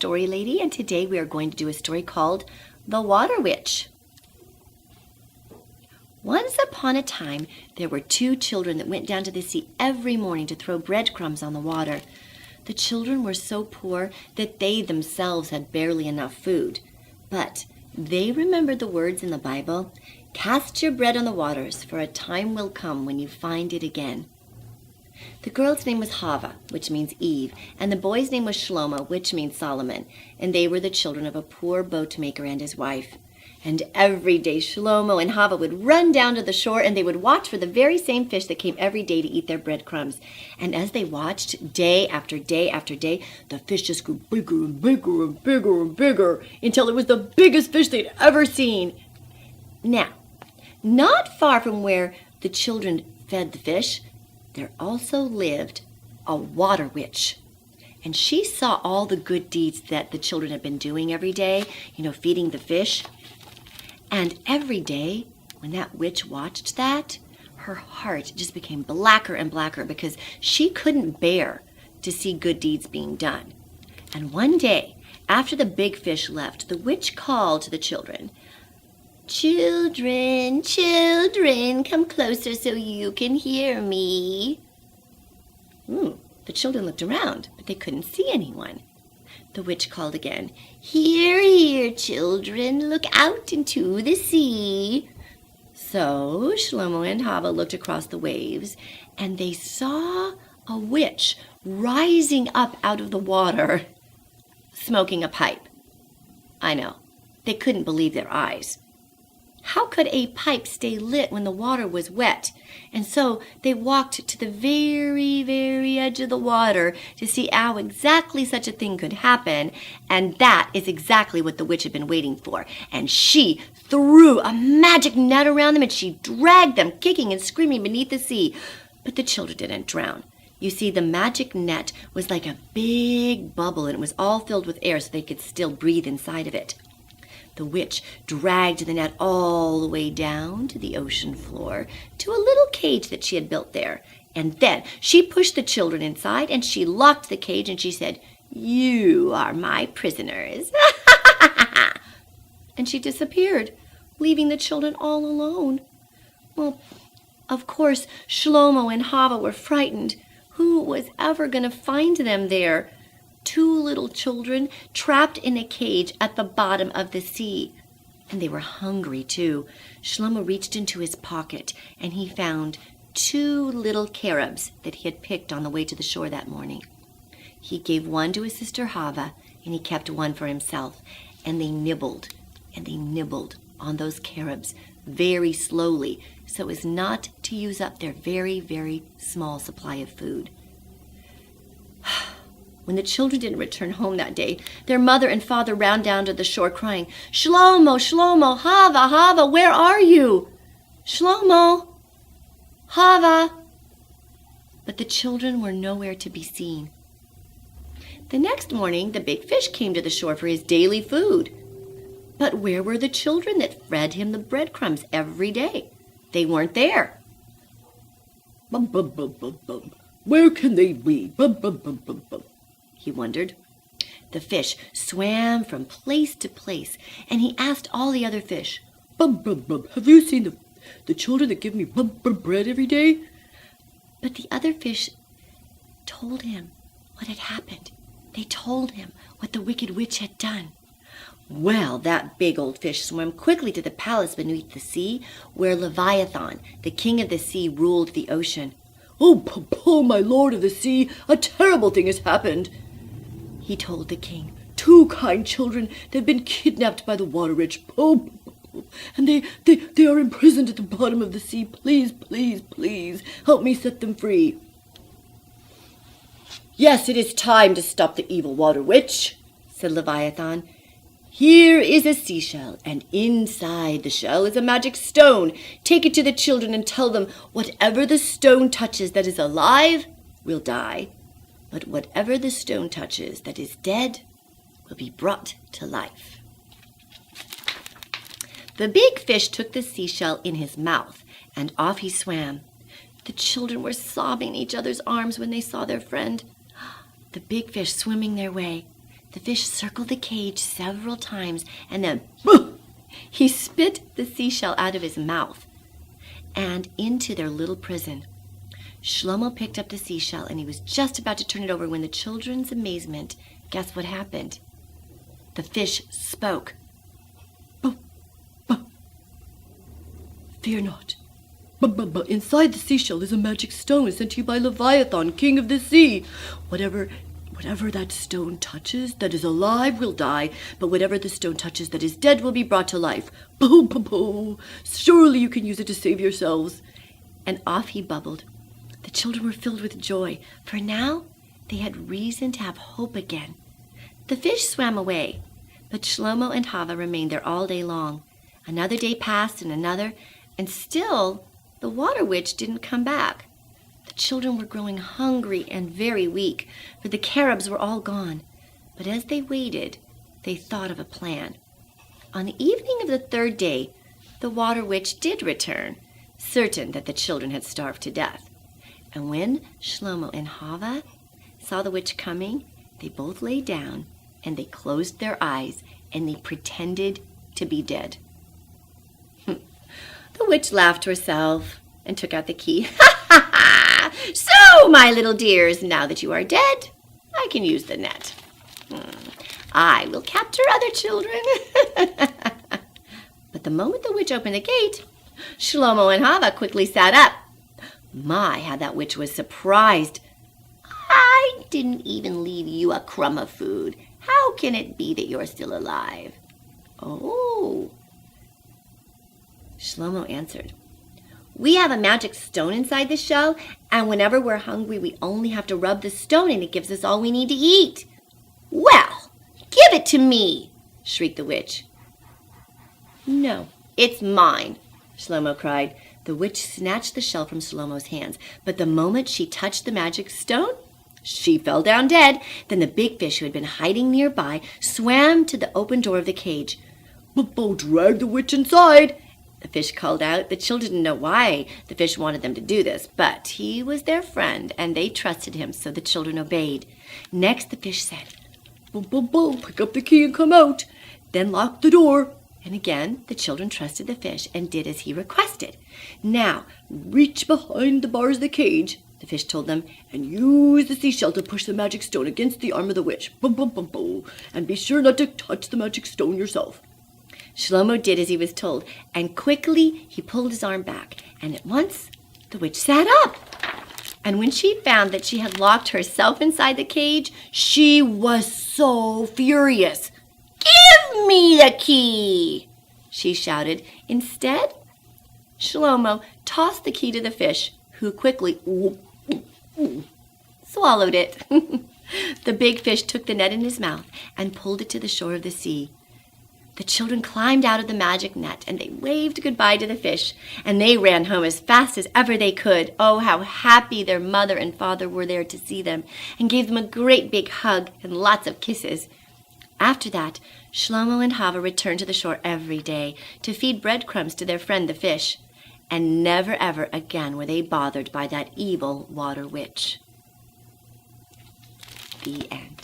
Story Lady, and today we are going to do a story called The Water Witch. Once upon a time, there were two children that went down to the sea every morning to throw breadcrumbs on the water. The children were so poor that they themselves had barely enough food. But they remembered the words in the Bible, "Cast your bread on the waters, for a time will come when you find it again." The girl's name was Hava, which means Eve, and the boy's name was Shlomo, which means Solomon, and they were the children of a poor boatmaker and his wife. And every day Shlomo and Hava would run down to the shore, and they would watch for the very same fish that came every day to eat their breadcrumbs. And as they watched, day after day after day, the fish just grew bigger and bigger and bigger and bigger, until it was the biggest fish they'd ever seen. Now, not far from where the children fed the fish, there also lived a water witch. And she saw all the good deeds that the children had been doing every day, feeding the fish. And every day, when that witch watched that, her heart just became blacker and blacker because she couldn't bear to see good deeds being done. And one day, after the big fish left, the witch called to the children, "Children, children, come closer so you can hear me." The children looked around, but they couldn't see anyone. The witch called again, "Hear, hear, children, look out into the sea." So Shlomo and Hava looked across the waves, and they saw a witch rising up out of the water, smoking a pipe. I know, they couldn't believe their eyes. How could a pipe stay lit when the water was wet? And so they walked to the very, very edge of the water to see how exactly such a thing could happen. And that is exactly what the witch had been waiting for. And she threw a magic net around them, and she dragged them, kicking and screaming beneath the sea. But the children didn't drown. You see, the magic net was like a big bubble, and it was all filled with air so they could still breathe inside of it. The witch dragged the net all the way down to the ocean floor to a little cage that she had built there. And then she pushed the children inside, and she locked the cage, and she said, "You are my prisoners." And she disappeared, leaving the children all alone. Well, of course, Shlomo and Hava were frightened. Who was ever going to find them there? Two little children trapped in a cage at the bottom of the sea. And they were hungry, too. Shlomo reached into his pocket, and he found two little carobs that he had picked on the way to the shore that morning. He gave one to his sister Hava, and he kept one for himself. And they nibbled on those carobs very slowly, so as not to use up their very, very small supply of food. When the children didn't return home that day, their mother and father ran down to the shore crying, "Shlomo, Shlomo, Hava, Hava, where are you? Shlomo, Hava." But the children were nowhere to be seen. The next morning, the big fish came to the shore for his daily food. But where were the children that fed him the breadcrumbs every day? They weren't there. Bum, bum, bum, bum, bum. Where can they be? Bum, bum, bum, bum, bum. He wondered. The fish swam from place to place, and he asked all the other fish, "Bum, bum, bum, have you seen the children that give me bread every day?" But the other fish told him what had happened. They told him what the wicked witch had done. Well, that big old fish swam quickly to the palace beneath the sea, where Leviathan, the king of the sea, ruled the ocean. Oh, my lord of the sea, a terrible thing has happened," he told the king. "Two kind children, they've been kidnapped by the water witch. And they are imprisoned at the bottom of the sea. Please, please, please, help me set them free." "Yes, it is time to stop the evil water witch," said Leviathan. "Here is a seashell, and inside the shell is a magic stone. Take it to the children and tell them whatever the stone touches that is alive will die, but whatever the stone touches that is dead will be brought to life." The big fish took the seashell in his mouth, and off he swam. The children were sobbing in each other's arms when they saw their friend. The big fish swimming their way. The fish circled the cage several times, and then he spit the seashell out of his mouth and into their little prison. Shlomo picked up the seashell, and he was just about to turn it over when, to the children's amazement, guess what happened? The fish spoke. Fear not. But inside the seashell is a magic stone sent to you by Leviathan, king of the sea. Whatever that stone touches that is alive will die, but whatever the stone touches that is dead will be brought to life. Surely you can use it to save yourselves. And off he bubbled. The children were filled with joy, for now they had reason to have hope again. The fish swam away, but Shlomo and Hava remained there all day long. Another day passed and another, and still the water witch didn't come back. The children were growing hungry and very weak, for the carobs were all gone. But as they waited, they thought of a plan. On the evening of the third day, the water witch did return, certain that the children had starved to death. And when Shlomo and Hava saw the witch coming, they both lay down, and they closed their eyes, and they pretended to be dead. The witch laughed to herself and took out the key. So, my little dears, now that you are dead, I can use the net. I will capture other children. But the moment the witch opened the gate, Shlomo and Hava quickly sat up. My, how that witch was surprised. I didn't even leave you a crumb of food. How can it be that you're still alive? Oh. Shlomo answered, we have a magic stone inside the shell, and whenever we're hungry, we only have to rub the stone and it gives us all we need to eat. Well, give it to me, shrieked the witch. No, it's mine, Shlomo cried. The witch snatched the shell from Shlomo's hands, but the moment she touched the magic stone, she fell down dead. Then the big fish, who had been hiding nearby, swam to the open door of the cage. Drag the witch inside, the fish called out. The children didn't know why the fish wanted them to do this, but he was their friend, and they trusted him, so the children obeyed. Next, the fish said, pick up the key and come out, then lock the door. And again, the children trusted the fish and did as he requested. Now, reach behind the bars of the cage, the fish told them, and use the seashell to push the magic stone against the arm of the witch. And be sure not to touch the magic stone yourself. Shlomo did as he was told, and quickly he pulled his arm back, and at once the witch sat up. And when she found that she had locked herself inside the cage, she was so furious. Give me the key, she shouted. Instead, Shlomo tossed the key to the fish, who quickly swallowed it. The big fish took the net in his mouth and pulled it to the shore of the sea. The children climbed out of the magic net, and they waved goodbye to the fish, and they ran home as fast as ever they could. Oh, how happy their mother and father were there to see them, and gave them a great big hug and lots of kisses. After that, Shlomo and Hava returned to the shore every day to feed breadcrumbs to their friend the fish, and never ever again were they bothered by that evil water witch. The end.